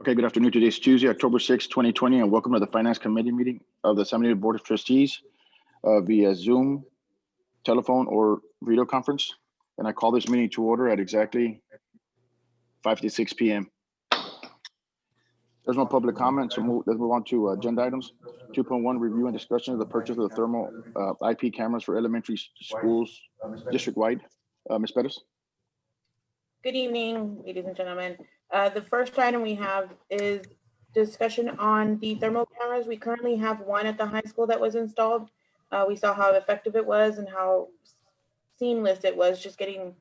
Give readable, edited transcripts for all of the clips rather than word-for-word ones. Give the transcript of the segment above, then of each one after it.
Okay, good afternoon. Today is Tuesday, October 6, 2020, and welcome to the Finance Committee meeting of the San Benito Board of Trustees via Zoom, telephone, or video conference. And I call this meeting to order at exactly 5:56 p.m. There's no public comment, so let's move on to agenda items. 2.1, review and discussion of the purchase of the thermal IP cameras for elementary schools district-wide. Ms. Pettis? Good evening, ladies and gentlemen. The first item we have is discussion on the thermal cameras. We currently have one at the high school that was installed. We saw how effective it was and how seamless it was just getting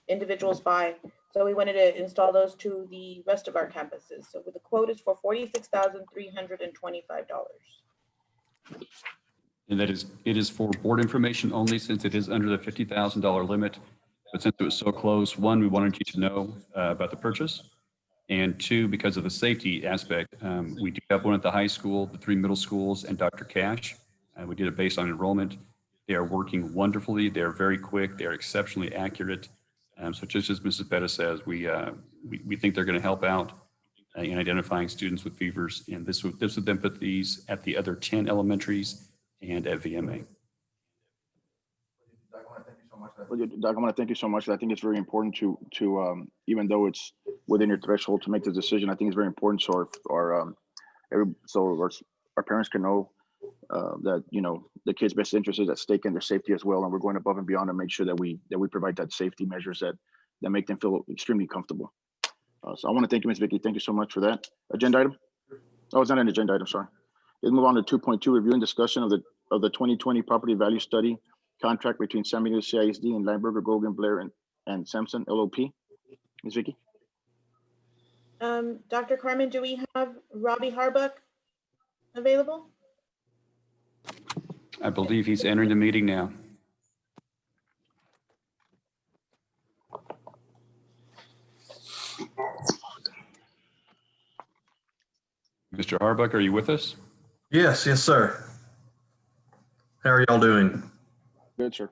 individuals by. So we wanted to install those to the rest of our campuses. So the quote is for $46,325. And it is for board information only, since it is under the $50,000 limit. But since it was so close, one, we wanted you to know about the purchase. And two, because of the safety aspect, we do have one at the high school, the 3 middle schools, and Dr. Cash. We did it based on enrollment. They are working wonderfully. They're very quick. They're exceptionally accurate. So just as Mrs. Pettis says, we think they're going to help out in identifying students with fevers. And this would then put these at the other 10 elementaries and at VMA. Well, Doc, I want to thank you so much. I think it's very important to even though it's within your threshold to make the decision, I think it's very important so our parents can know that the kids' best interest is at stake and their safety as well. And we're going above and beyond to make sure that we provide that safety measures that make them feel extremely comfortable. So I want to thank you, Ms. Vicky. Thank you so much for that. Agenda item? Oh, it's not an agenda item. Sorry. Let's move on to 2.2, review and discussion of the 2020 property value study contract between San Benito CISD and Lineberger, Gogan, Blair, and Sampson LLP. Ms. Vicky? Dr. Carmen, do we have Robbie Harbuck available? I believe he's entering the meeting now. Mr. Harbuck, are you with us? Yes, sir. How are y'all doing? Good, sir.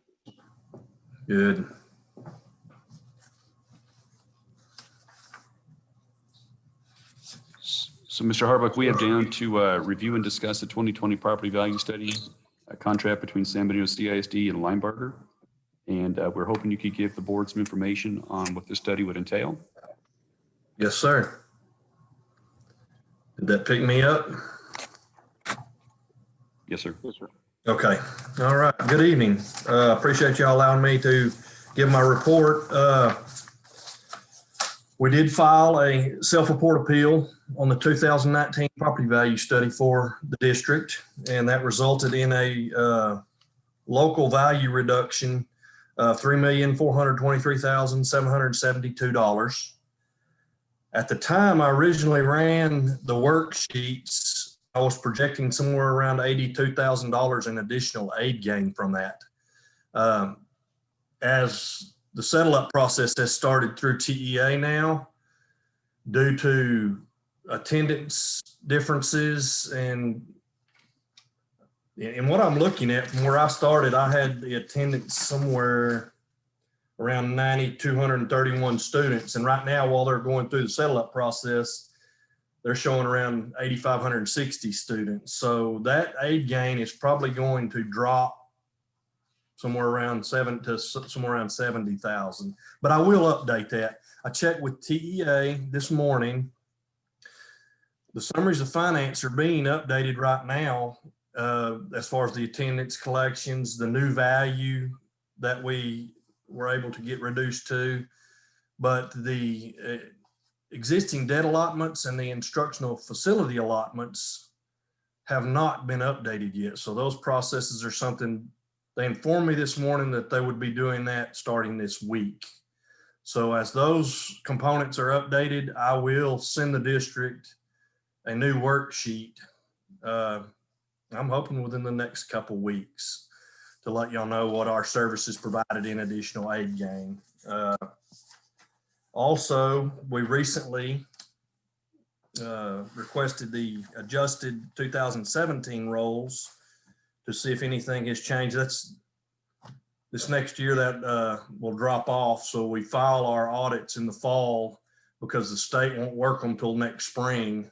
Good. So, Mr. Harbuck, we have down to review and discuss the 2020 property value study, a contract between San Benito CISD and Lineberger. And we're hoping you could give the board some information on what this study would entail. Yes, sir. Did that pick me up? Yes, sir. Yes, sir. Okay. All right. Good evening. Appreciate y'all allowing me to give my report. We did file a self-report appeal on the 2019 property value study for the district, and that resulted in a local value reduction of $3,423,772. At the time I originally ran the worksheets, I was projecting somewhere around $82,000 in additional aid gain from that. As the settle-up process has started through TEA now, due to attendance differences and what I'm looking at from where I started, I had the attendance somewhere around 9,231 students. And right now, while they're going through the settle-up process, they're showing around 8,560 students. So that aid gain is probably going to drop somewhere around 70,000. But I will update that. I checked with TEA this morning. The summaries of finance are being updated right now as far as the attendance collections, the new value that we were able to get reduced to, but the existing debt allotments and the instructional facility allotments have not been updated yet. So those processes are something, they informed me this morning that they would be doing that starting this week. So as those components are updated, I will send the district a new worksheet. I'm hoping within the next couple weeks to let y'all know what our services provided in additional aid gain. Also, we recently requested the adjusted 2017 rolls to see if anything has changed. That's this next year that will drop off. So we file our audits in the fall because the state won't work them till next spring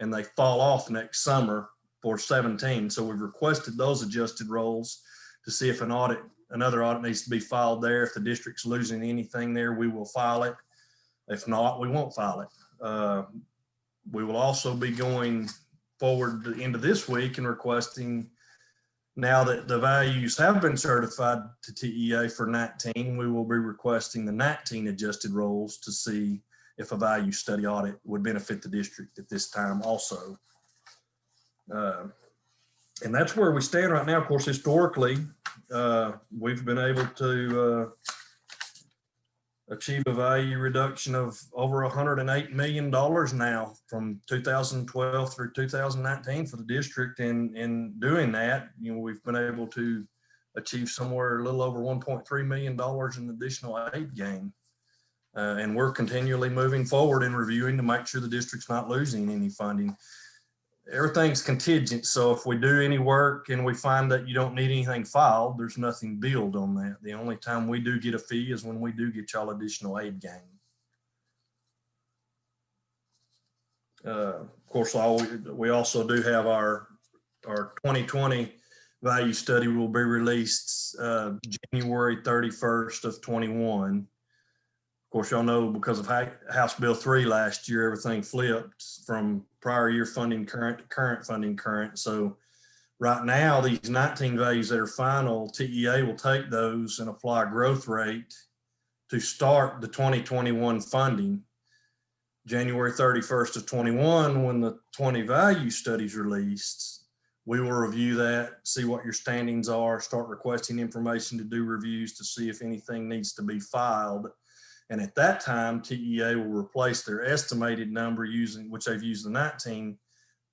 and they fall off next summer for 17. So we've requested those adjusted rolls to see if another audit needs to be filed there. If the district's losing anything there, we will file it. If not, we won't file it. We will also be going forward to the end of this week and requesting, now that the values have been certified to TEA for 19, we will be requesting the 19 adjusted rolls to see if a value study audit would benefit the district at this time also. And that's where we stand right now. Of course, historically, we've been able to achieve a value reduction of over $108 million now from 2012 through 2019 for the district. And in doing that, we've been able to achieve somewhere a little over $1.3 million in additional aid gain. And we're continually moving forward and reviewing to make sure the district's not losing any funding. Everything's contingent. So if we do any work and we find that you don't need anything filed, there's nothing billed on that. The only time we do get a fee is when we do get y'all additional aid gain. Of course, we also do have our 2020 value study will be released January 31st of 21. Of course, y'all know because of House Bill 3 last year, everything flipped from prior year funding current to current funding current. So right now, these 19 values that are final, TEA will take those and apply a growth rate to start the 2021 funding. January 31st of 21, when the 20 value studies released, we will review that, see what your standings are, start requesting information to do reviews to see if anything needs to be filed. And at that time, TEA will replace their estimated number which they've used the 19,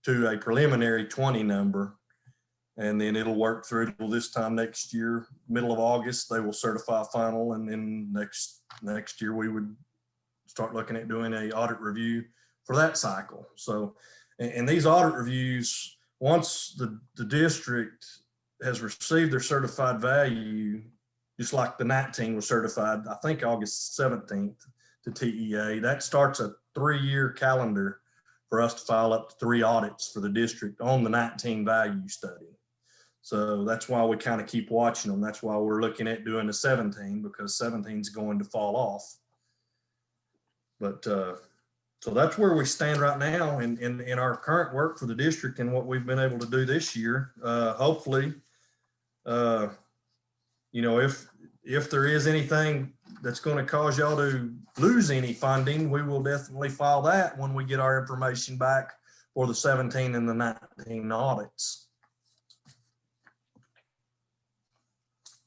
to a preliminary 20 number. And then it'll work through till this time next year, middle of August, they will certify final. And then next year, we would start looking at doing a audit review for that cycle. So, and these audit reviews, once the district has received their certified value, just like the 19 was certified, I think August 17th to TEA, that starts a 3-year calendar for us to file up to 3 audits for the district on the 19 value study. So that's why we kind of keep watching them. That's why we're looking at doing the 17, because 17 is going to fall off. But so that's where we stand right now in our current work for the district and what we've been able to do this year. Hopefully, if there is anything that's going to cause y'all to lose any funding, we will definitely file that when we get our information back for the 17 and the 19 audits.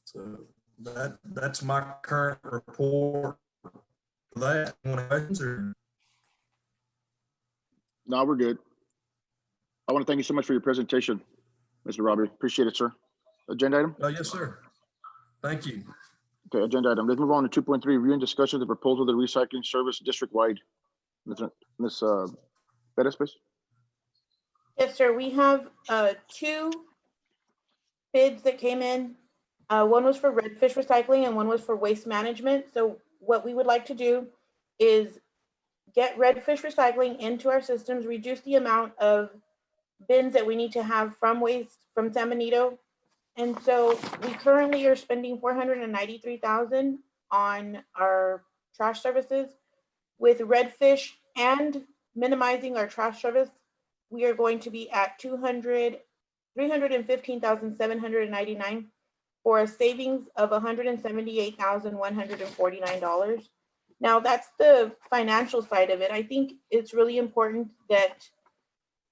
So that's my current report for that. Any questions or? No, we're good. I want to thank you so much for your presentation, Mr. Robbie. Appreciate it, sir. Agenda item? Yes, sir. Thank you. Okay, agenda item. Let's move on to 2.3, review and discussion of the proposal of the recycling service district-wide. Ms. Bettis, please. Yes, sir. We have 2 bids that came in. One was for Redfish Recycling and one was for waste management. So what we would like to do is get Redfish Recycling into our systems, reduce the amount of bins that we need to have from San Benito. And so we currently are spending $493,000 on our trash services. With Redfish and minimizing our trash service, we are going to be at $315,799 for a savings of $178,149. Now that's the financial side of it. I think it's really important that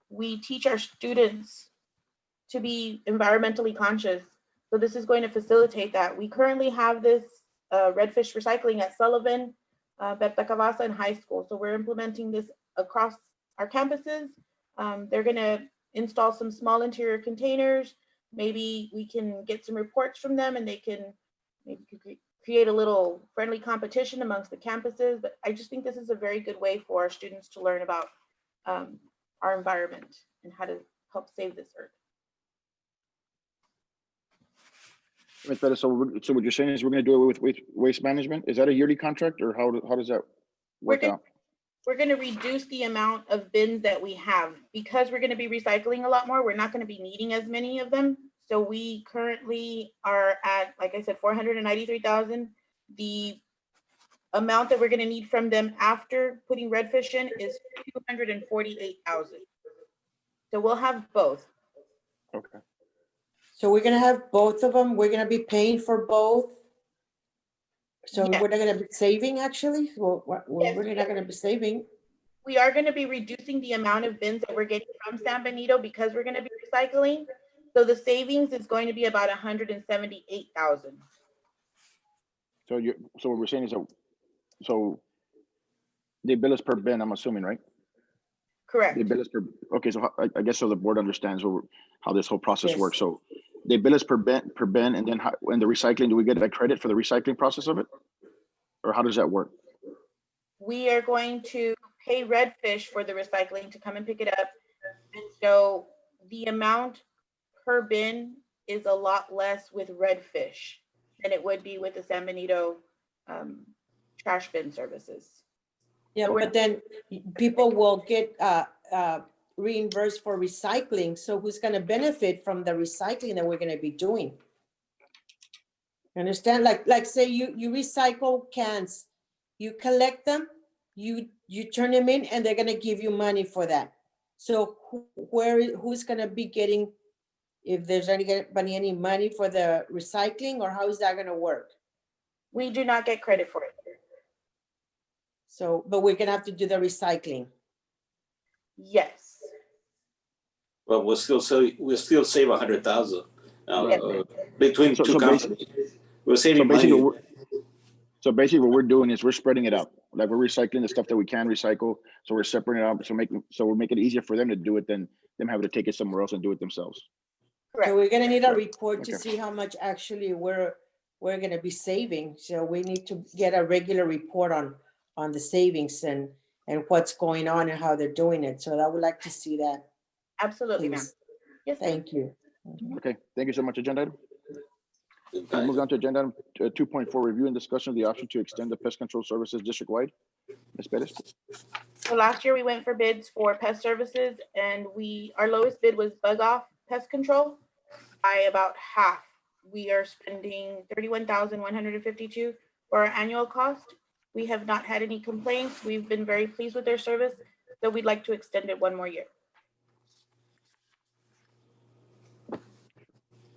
we teach our students to be environmentally conscious. So this is going to facilitate that. We currently have this Redfish Recycling at Sullivan, Berta Cavazza, and high school. So we're implementing this across our campuses. They're gonna install some small interior containers. Maybe we can get some reports from them and they can maybe create a little friendly competition amongst the campuses. But I just think this is a very good way for our students to learn about our environment and how to help save this earth. Ms. Bettis, so what you're saying is we're going to do it with waste management? Is that a yearly contract or how does that work out? we're going to reduce the amount of bins that we have because we're going to be recycling a lot more. We're not going to be needing as many of them. So we currently are at, like I said, 493,000. The amount that we're going to need from them after putting redfish in is 248,000. So we'll have both. Okay. So we're gonna have both of them. We're gonna be paying for both. So Yes. we're not gonna be saving actually. Well, we're Yes. really not gonna be saving. We are going to be reducing the amount of bins that we're getting from San Benito because we're going to be recycling. So the savings is going to be about 178,000. So what we're saying is that, so they bill us per bin, I'm assuming, right? Correct. They bill us per, okay, so I guess so the board understands how this whole process Yes. works. So they bill us per bin, and then when the recycling, do we get a credit for the recycling process of it? Or how does that work? We are going to pay redfish for the recycling to come and pick it up. And so the amount per bin is a lot less with redfish than it would be with the San Benito trash bin services. Yeah, but then people will get reimbursed for recycling. So who's gonna benefit from the recycling that we're gonna be doing? Understand? Like say you recycle cans, you collect them, you turn them in, and they're gonna give you money for that. So who's gonna be getting, if there's any money for the recycling, or how is that gonna work? We do not get credit for it. So, but we're gonna have to do the recycling. Yes. But we'll still save 100,000 Yes. between So- two so companies. We're So saving basically, money. what we're doing is we're spreading it out. Like we're recycling the stuff that we can recycle. So we're separating it out. So we're making it easier for them to do it than them having to take it somewhere else and do it themselves. So Correct. we're gonna need a report to Okay. see how much actually we're gonna be saving. So we need to get a regular report on the savings and what's going on and how they're doing it. So I would like to see that, Absolutely, ma'am. please. Yes, ma'am. Thank you. Okay, thank you so much. Agenda item. Okay. Move on to agenda item 2.4, review and discussion of the option to extend the pest control services district-wide. Ms. Perez? So last year we went for bids for pest services and our lowest bid was Bug Off Pest Control by about half. We are spending 31,152 for our annual cost. We have not had any complaints. We've been very pleased with their service. So we'd like to extend it one more year.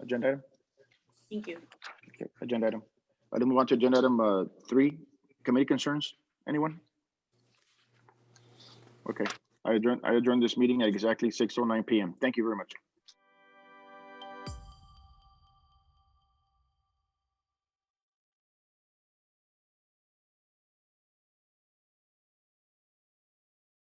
Agenda item? Thank you. Okay, agenda item. Then move on to agenda item 3, committee concerns. Anyone? Okay, I adjourn this meeting at exactly 6:09 PM. Thank you very much.